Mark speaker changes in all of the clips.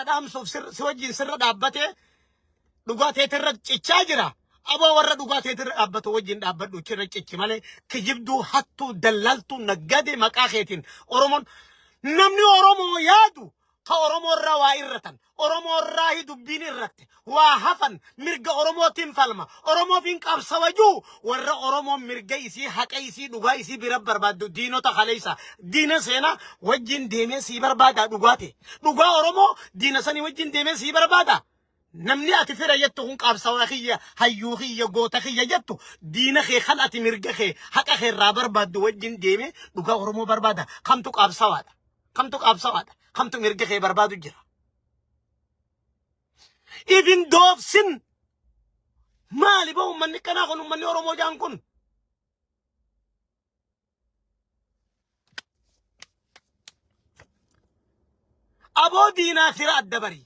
Speaker 1: dhaamsuuf si wajjin sirra dhaabbate dhugaa teetirra ciccaa jira. Aboo warra dhugaa teetirra dhaabbatu wajjin dhaabbadhu cirra cicci malee kijibduu hattuu dallaltuu naggade maqaa keetiin Oromoon namni Oromoo yaadu ka Oromoo irraa waa irratan Oromoo irraa dubbiin irratti waa hafan mirga Oromootiin falma Oromoofiin qabsawaju warra Oromoo mirga isii haqa isii dhugaa isii bira barbaaddu diinota kaleessa diina seena wajjin deemee sii barbaada dhugaate dhugaa Oromoo diina sanii wajjin deemee sii barbaada. Namni ati fira jettu kun qabsawa khiyya hayyuu khiyya goota khiyya jettu diina khee kan ati mirga khee haqa khee irraa barbaaddu wajjin deeme dhugaa Oromoo barbaada kamtu qabsawaadha kamtu mirga khee barbaadu jira. Even doofsin maali ba ummanni kanaa kun ummanni Oromoo jaan kun aboo diinaa fira adda barii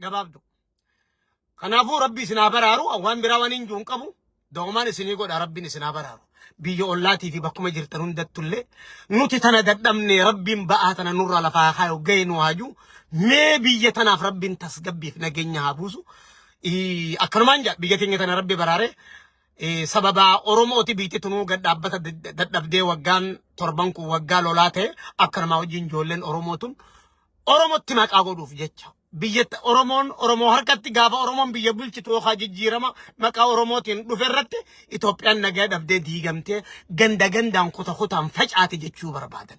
Speaker 1: gabaabdu. Kanaafuu rabbi isinaa baraaru awwaan biraa waan hin juun qabu doomaan isinii godha rabbiin isinaa baraaru biyya ollaatii fi bakkuma jirtan hundattullee nuti tana dadhabne rabbiin ba'aa tana nurra lafaa kaayoo ga'e nu haaju mee biyya tanaaf rabbiin tasgabbiif nageenya haa buusu akkanumaan jaa biyya teenya tana rabbi baraare sababa Oromooti biitti tunuu gad dhaabbata dadhabdee waggaan torban kun waggaa lolaa ta'e akkanumaa wajjin ijoolleen Oromootun Oromootti maqaa godhuuf jecha. Biyyat Oromoo harkatti gaafa Oromoon biyya bulchitu yookaan jijjiirama maqaa Oromootiin dhuferratti Itoophiyaan nagaa dhabdee diigamtee gandaan kutaan facaate jechuu barbaadan.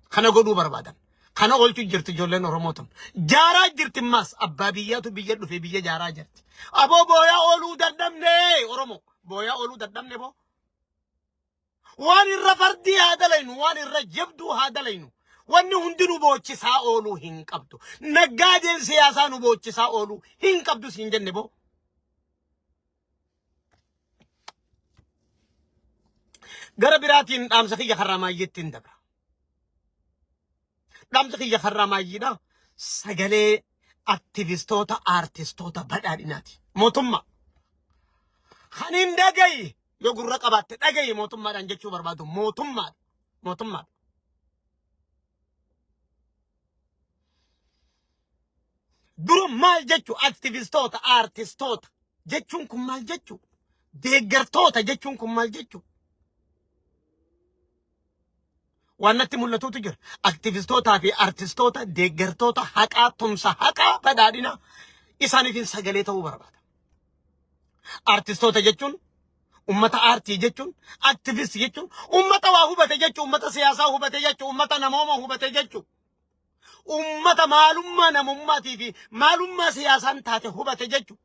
Speaker 1: Kana godhuu barbaadan. Kana oolchuu jirti ijoolleen Oromootun. Jaaraa jirti maas abbaa biyyaatu biyya dhufe biyya jaaraa jirti. Aboo booyaa ooluu dadhabne Oromoo booyaa ooluu dadhabne boo. Waan irra fardii haa dalaynu waan irra jabduu haa dalaynu. Wanni hundi nu boochisaa ooluu hin qabdu. Naggaadeen siyaasaa nu boochisaa ooluu hin qabdu siin jenne boo. Gara biraatiin dhaamsa kiyya Haramaayyeettiin dabra. Dhaamsa kiyya Haramaayyeedha sagalee aktivistoota aartistoota badhaadhinaati. Mootummaa. Kan hin dhagayi yoo gurra qabaatte dhagayi mootummaadhaan jechuu barbaadu mootummaadha. Duru maal jechu aktivistoota aartistoota jechuun kun maal jechu deeggartoota jechuun kun maal jechu waan natti mul'atutu jira aktivistootaa fi aartistoota deeggartoota haqaa tumsa haqaa badhaadhina isaaniifin sagalee ta'uu barbaada. Aartistoota jechuun ummata aartii jechuun aktivist jechuun ummata waa hubate jechuun ummata siyaasaa hubate jechuun ummata namooma hubate jechuun. Ummata maalummaa namummaatii fi maalummaa siyaasaan taate hubate jechuudha.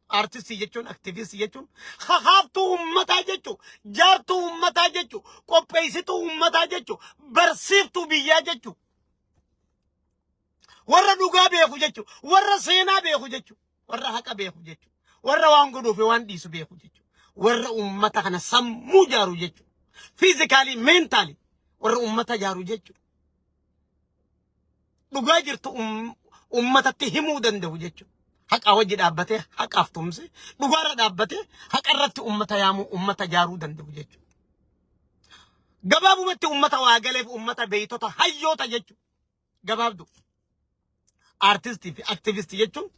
Speaker 1: Artistii jechuun aktivistii jechuun haaftuu ummataa jechuudha. Jaartuu ummataa jechuudha. Qopheessituu ummataa jechuudha. Barsiiftuu biyyaa jechuudha. Warra dhugaa beeku jechuudha. Warra seenaa beeku jechuudha. Warra haqa beeku jechuudha. Warra waan godhuu fi waan dhiisu beeku jechuudha. Warra ummata kana sammuu jaaru jechuudha. Fiizikaalii meentaalii warra ummata jaaru jechuudha. Dhugaa jirtu ummatatti himuu danda'u jechuudha. Haqa wajji dhaabbatee haqaaf tumse dhugaarra dhaabbatee haqarratti ummata yaamuu ummata jaaruu danda'u jechuudha. Gabaabumatti ummata waa galeef ummata beeytota hayyoota jechuudha. Gabaabdu aartistii fi aktivistii jechuun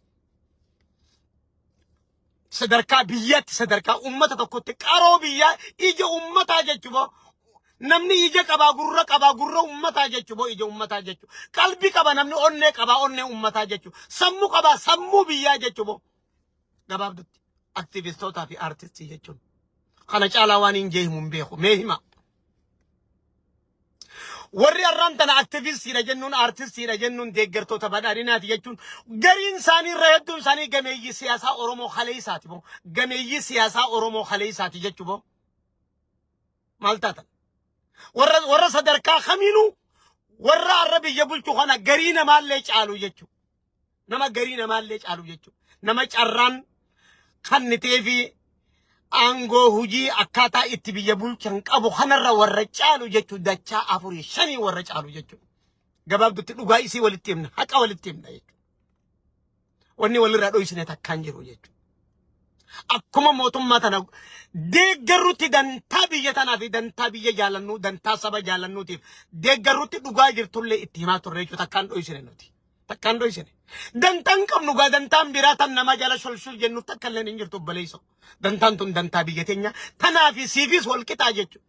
Speaker 1: sadarkaa biyyaatti sadarkaa ummata tokkotti qaroo biyyaa ija ummataa jechuudha. Namni ija qabaa gurra ummataa jechuudha ija ummataa jechuudha. Qalbii qaba namni onnee qabaa onnee ummataa jechuudha. Sammuu qabaa sammuu biyyaa jechuudha. Gabaabdutti aktivistootaa fi aartistii jechuudha. Kana caalaa waan hin jeehimu hin beeku mee hima. Warri arraan tana aktivistiidha jennuun aartistiidha jennuun deeggartoota badhaadhinaati jechuun gariin isaanii irra hedduun isaanii gameeyyii siyaasaa Oromoo kaleessaati moo gameeyyii siyaasaa Oromoo kaleessaati jechuudha. Maal taatan? Warra sadarkaa kamiinuu warra arra biyya bulchu kana garii namaallee caalu jechuudha. Nama garii namaallee caalu jechuudha. Nama carraan kannitee fi aangoo hujii akkaataa itti biyya bulchan qabu kanarra warra caalu jechuudha. Dachaa 4-5 warra caalu jechuudha. Gabaabdutti dhugaa isii walitti himna haqa walitti himna jechuudha. Wanni walirraa dho'isne takkaan jiru jechuudha. Akkuma mootummaa tana deeggarrutti dantaa biyya tanaa fi dantaa biyya jaalannuu dantaa saba jaalannuutiif deeggarrutti dhugaa jirtullee itti himaa turre jechuudha takkaan dho'isne nuti. takkaan dhoysine dantaan qabnu gaa dantaan biraatan nama jala sholshul jennuuf takkalleen hin jirtu obboleessa dantaan tun dantaa biyya teenya tanaa fi siifis wal qixaa jechuudha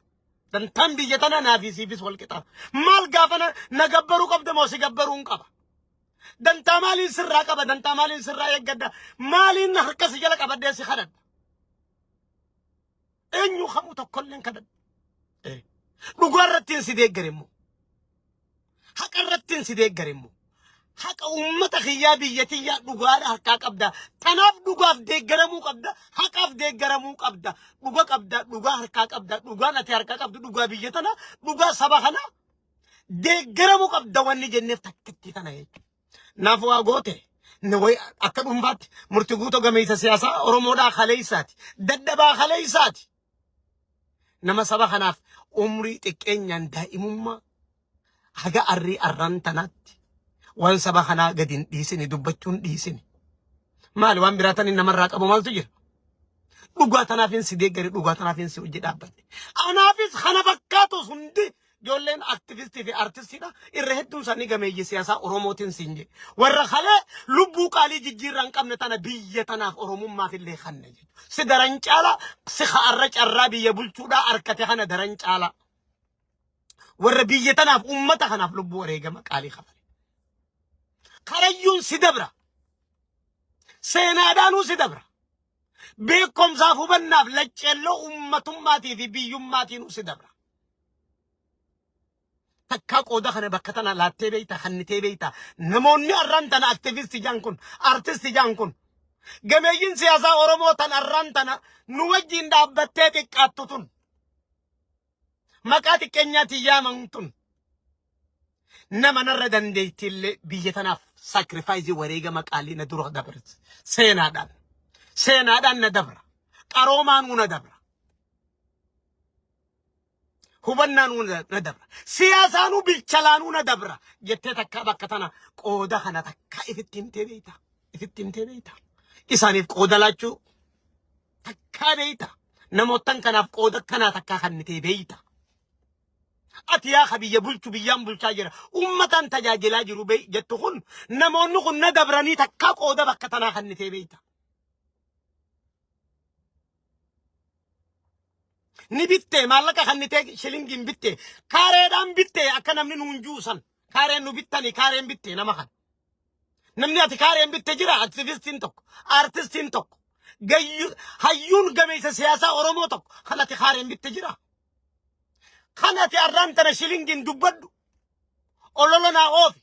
Speaker 1: dantaan biyya tana naa fi siifis wal qixaa maal gaafa na gabbaruu qabda moo si gabbaruu hin qaba dantaa maaliin sirraa qaba dantaa maaliin sirraa eeggadda maaliin harka si jala qabadee si kadhadha eenyu kamuu tokkolleen kadhadha dhugaa irrattiin si deeggarimmoo haqa irrattiin si deeggarimmoo haqa ummata kiyyaa biyyatiyyaa dhugaadha harkaa qabda tanaaf dhugaaf deeggaramuu qabda haqaaf deeggaramuu qabda dhugaa harkaa qabda dhugaan ati harkaa qabdu dhugaa biyya tana dhugaa saba kana deeggaramuu qabda wanni jenneef takkittii tana jechuudha naaf waa goote way akka dhumbaatti murtii guutoo gameessa siyaasaa oromoodhaa kaleessaati daddabaa kaleessaati nama saba kanaaf umrii xiqqeenyaan daa'imummaa haga arrii arran tanaatti waan saba kanaa gadi hin dhiisine dubbachuun dhiisine maali waan biraatan namarraa qabu maaltu jira dhugaa tanaafin si deeggare dhugaa tanaafin si hojii dhaabbatte anaafis kana fakkaatu hundi ijoolleen aktivistii fi artistiidha irra hedduun isaanii gameeyyi siyaasaa oromootiin siinje warra kalee lubbuu qaalii jijjiirraa hin qabne tana biyya tanaaf oromummaaf illee kanne jechuudha si daran caala si ka'arra carraa biyya bulchuudhaa harkate kana daran caala warra biyya tanaaf ummata kanaaf lubbuu wareegama qaalii qabale karayyuun si dabra seenaadhaanuu si dabra beekumsaaf hubannaaf lacceelloo ummatummaatii fi biyyummaatiinuu si dabra takkaa qooda kana bakka tana laattee beeyta kannitee beeyta namoonni arran tana aktivistii jaan kun artistii jaan kun gameeyyiin siyaasaa oromoo tan arran tana nu wajjiin dhaabbattee xiqqaattu tun maqaa xiqqeenyaatiin yaaman tun nama narra dandeettiillee biyya tanaaf saakrifaayizii wareegama qaalii na dura dabra seenaadhaan na dabra qaroomaanuu na dabra hubannaanuu na dabra siyaasaanuu bilchalaanuu na dabra jettee takkaa bakka tana qooda kana takkaa ifitti himtee beeyta isaaniif qooda laachuu takkaa beeyta namoottan kanaaf qooda kanaa takkaa kannitee beeyta ati yaa biyya bulchu biyyaan bulchaa jira ummatan tajaajilaa jiru jettu kun namoonni kun na dabranii takkaa qooda bakka tanaa kannitee beeyta ni bitte maallaqa kannitee shilingin bitte kaareedhaan bitte akka namni nuun juusan kaareen nu bittanii kaareen bitte nama kan namni ati kaareen bitte jira aktivistiin tokko artistiin tokko hayyuun gameessa siyaasaa oromoo tokko kan ati kaareen bitte jira kan ati arraan tana shilingin dubbadhu ololo naa oofi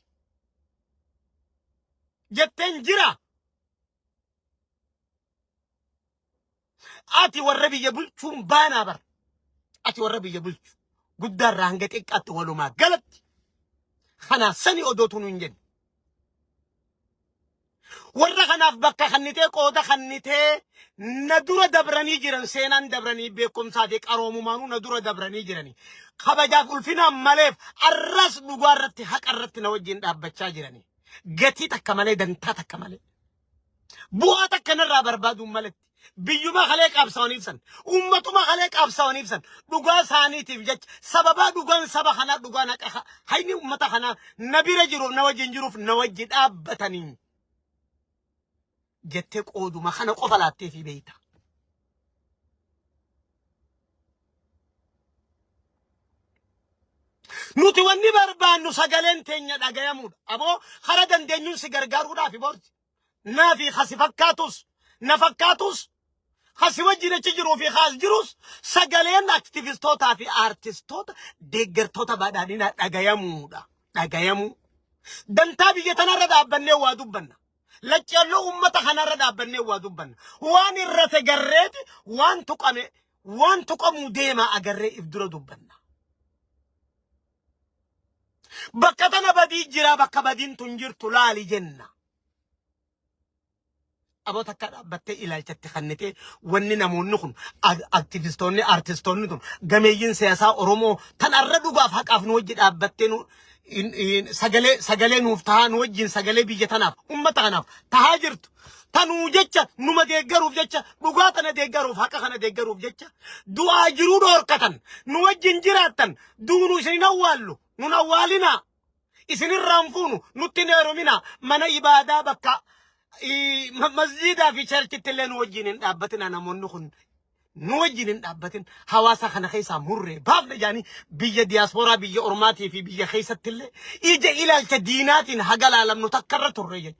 Speaker 1: jetteen jira ati warra biyya bulchuun baanaa bar ati warra biyya bulchu guddaarraa hanga xiqqaatti walumaa galatti kanaa sani odootuun hin jenne warra kanaaf bakka kannitee qooda kannitee na dura dabranii jiran seenaan dabranii beekumsaa fi qaroomumaanuu na dura dabranii jiranii kabajaaf ulfinaan maleef arras dhugaa irratti haqa irratti na wajjin dhaabbachaa jiranii gatii takka malee dantaa takka malee bu'aa takka narraa barbaaduun maletti biyyuma kalee qaabsawaniif san ummatuma kalee qaabsawaniif san dhugaa isaaniitiif jecha sababaa dhugaan saba kanaa dhugaa naqa hayni ummata kanaa na bira jiru na wajjin jiruuf na wajji dhaabbatanii jettee qooduma kana qofa laattee fi beeyta nuti wanni barbaannu sagaleen teenya dhagayamuudha aboo kara dandeenyuun si gargaaruudhaafi boorti naafi kasi fakkaatus na fakkaatus kasi wajjin achi jiruu fi kaas jirus sagaleen aktivistootaa fi aartistoota deeggartoota badhaadhinaa dhagayamuu dantaa biyya tanarra dhaabbannee waa dubbanna lacceelloo ummata kanarra dhaabbannee waa dubbanna waan irrate garreeti waan tuqamuu deemaa agarree if dura dubbanna bakka tana badii jira bakka badiin tun jirtu laali jenna aboo takka dhaabbattee ilaalchatti kannitee wanni namoonni kun aktivistoonni artistoonni tun gameeyyiin siyaasaa oromoo tanarra dhugaaf haqaaf nu wajji dhaabbattee sagalee nuuf tahaa nu wajjin sagalee biyya tanaaf ummata kanaaf tahaa jirtu tanuu jecha numa deeggaruuf jecha dhugaa tana deeggaruuf haqa kana deeggaruuf jecha du'aa jiruu dhoorkatan nu wajjin jiraattan duunu isin awwaallu nun awwaalinaa إسن الرانفون نتنيرو منا من إبادة بكا مسجدا في شركة تلين وجين أبتنا نمونخن نوجين أبتن حواسا خنا خيسا مرة باب يعني بيجا دياسبورا بيجا أرماتي في بيجا خيسا تلي إيجا إلى الكدينات هقال عالم نتكرر الرجل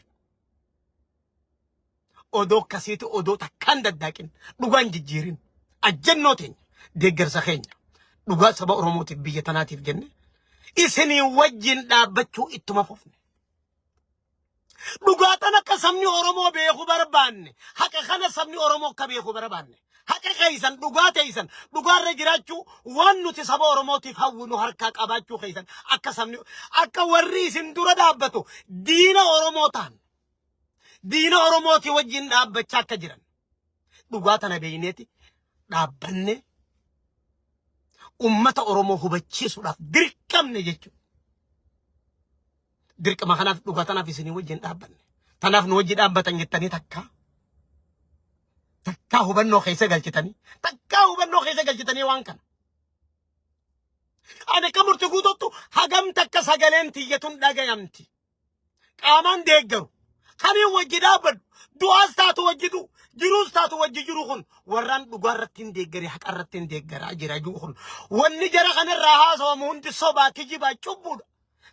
Speaker 1: أودو كسيت أودو تكاند الداكن لغان جيرين الجنوتين ديگر سخين لغا سبا أرموتي بيجا تناتي في جنة إسني وجين أبتشو إتمافوفن لغاتنا كسمني أرمو بيخو بربان حكا خانا سمني أرمو كبيخو بربان حكا خيسان لغات إيسان لغار رجراچو وانو تسابا أرموتي فاونو هركاك أباچو خيسان أكا سمني أكا وريسن دورا دابتو دين أرموتان دين أرموتي وجين أبتشا كجران لغاتنا بينيتي دابني أمة أرمو هبتشيسو لاف دركم نجيچو درك ما خنا لغاتنا في سني وجين دابني تناف نوجي دابتن جتاني تكا تكا هبنو خيسا قلتاني تكا هبنو خيسا قلتاني وانكن أنا كمرت قوتو هجم تكا سجلين تيجتون داعيامتي كمان ديجرو خاني وجي دابد دواس تاتو وجدو جروس تاتو وجي جروخن وران بقارتين ديجري حق أرتين ديجرا أجرا جوخن والنجرا خان الرهاز ومهند الصبا كجيبا تشبود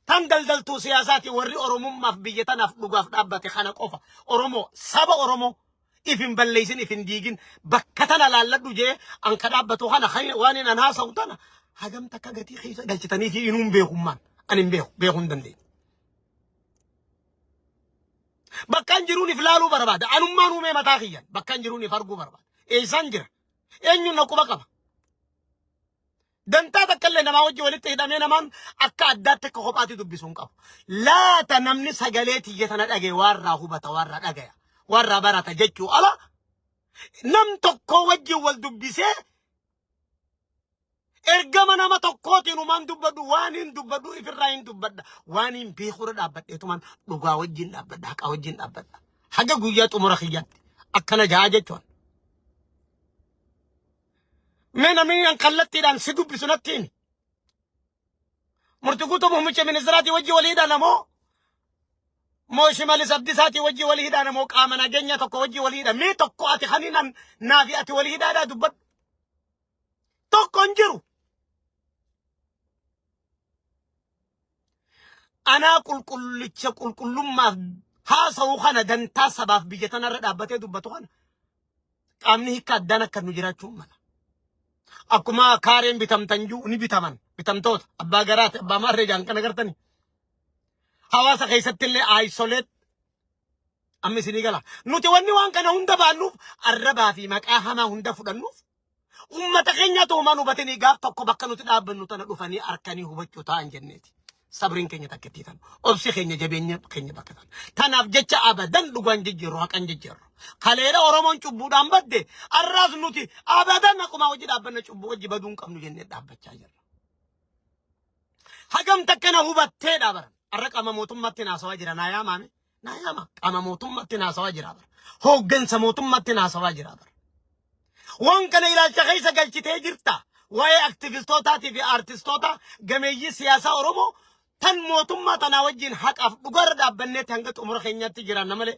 Speaker 1: تندل تو سياساتي وري أورمو ما في بيجتنا في لغاف دابتي خانا قفا أورمو سبا أورمو إفن بليسن إفن ديجين بكتنا لالدو جي أنك دابتو خانا خاني وانين أنها صوتنا هجم تكاغتي خيسا قلتاني في إنهم بيخم مان أنهم بيخم دندين بكان جروني فلالو برباد أنهم مانو مي متاخيا بكان جروني فرقو برباد إيسان جرا إنيو نكو بكما دنتا تكلنا ما وجه ولدت هدامنا من أكادات كخباتي دبسون كف لا تنمني سجلتي جتنا أجي ورا هو بتورا أجي ورا برا تجتشو ألا نم تكو وجه والدبسه إرجمنا ما تكوتي نمان دبدو وانين دبدو إفراين دبدا وانين بيخور دابد إتمان لغا وجين دابد حق وجين دابد حاجة جويات ومرخيات أكنا جاجتون من انقلت دان سدوب بسنتين مرتقوتو مهمش من إزراتي وجه وليدا نمو مو شمال سبدساتي وجه وليدا نمو قامنا جنيا تكو وجه وليدا مي تكو أتي خلينا نافياتي وليدا دا دبد تكو انجرو أنا كل ما هاسا وخانا دنتا سباف بيجتنا ردابتي دبتو خانا قامني هكا دانا كنو جراتشو مانا أكما كارين بتم تنجو ني بتمن بتم توت أبا غرات أبا ماري جان كنا كرتني حواسا خيست اللي آيسوليت أمي سنيقلا نوتي وان كنا هندا بانوف الربا في مكاهما هندا فدنوف أمة خينيا توما نوبتني غاف تقو بكا نوتي دابن نوتنا دوفاني أركاني هو بچوتا انجنتي صبرين كينيا تكتيتان أبسي خينيا جبينيا خينيا بكتان تناف جتش أبداً لغوان جيجيرو حقان جيجيرو خلينا أورمون چوبو دامبد الراس نوتي أبداً نقوما وجي دابن چوبو وجي بدون كم نجنة دابن چاجر حقم تكنا هو بطي دابر الرق أما موتم متنا سواجرا نايا مامي نايا ما أما موتم متنا سواجرا بر هو جنس موتم متنا سواجرا بر وان كان إلى شخيصة قلت تيجرتا واي اكتيفيستوتا في ارتستوتا جميع سياسة أورمو تن موتم تناوجين حق أف بقرد أبنت هنگت عمر خينيا تجرا نمله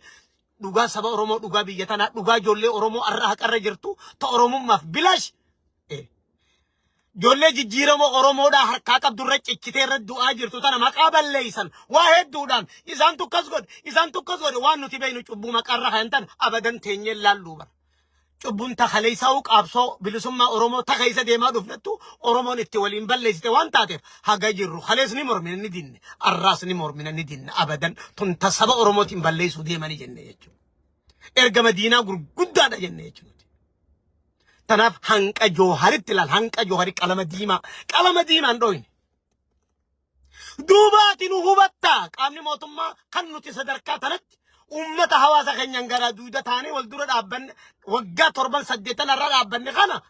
Speaker 1: دوغا سبا أورمو دوغا بيجتنا دوغا جولي أورمو أرها كرجرتو تا أورمو مف بلاش جولي جيرمو أورمو دا حركاك بدرج كتير الدعاء جرتو تنا مقابل ليسن واحد دودان إذا أنتو كسود وانو تبينو تبو مقرها ينتن أبدا تنيل لالوبر تبون تخليساوك أبصو بلسما أورمو تخيسا ديما دفنتو أورمو نتولين بلسته وان تاتف حقا جرو خليس نمر من الندين الراس نمر من الندين أبدا تنتصب أورمو تنبلسو ديما نجنة يجو إرقا مدينة قدانا جنة يجو تناف هنك جوهري تلال هنك جوهري كلمة ديما اندوين دوباتي نهوبتاك أمني موتما كنو تصدركا تنت أمة حواسا خنيان غرا دودا تاني والدورة دابن وقا تربان سديتنا را دابن خانا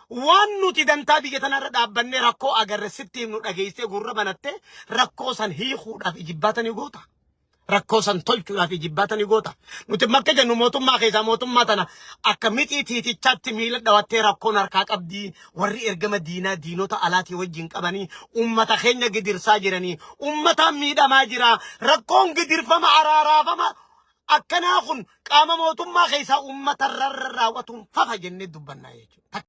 Speaker 1: وانو تدنتا بيجتنا را دابن ركو اگر ستي منو اگيسته غرة بنته ركو سن هي خودا في جباتني غوتا rakkoo san tolchuudhaaf jibbaatanii goota. Nuti makka jennu mootummaa keessaa mootummaa tana akka mixii tiitichaatti miila dhawattee rakkoon harkaa qabdii warri ergama diinaa diinota alaatii wajjin qabanii ummata keenya gidirsaa jiranii ummataan miidhamaa jira rakkoon gidirfama araaraafama akkanaa kun qaama mootummaa keessaa ummata raawwatuun fafa jennee dubbannaa jechuudha.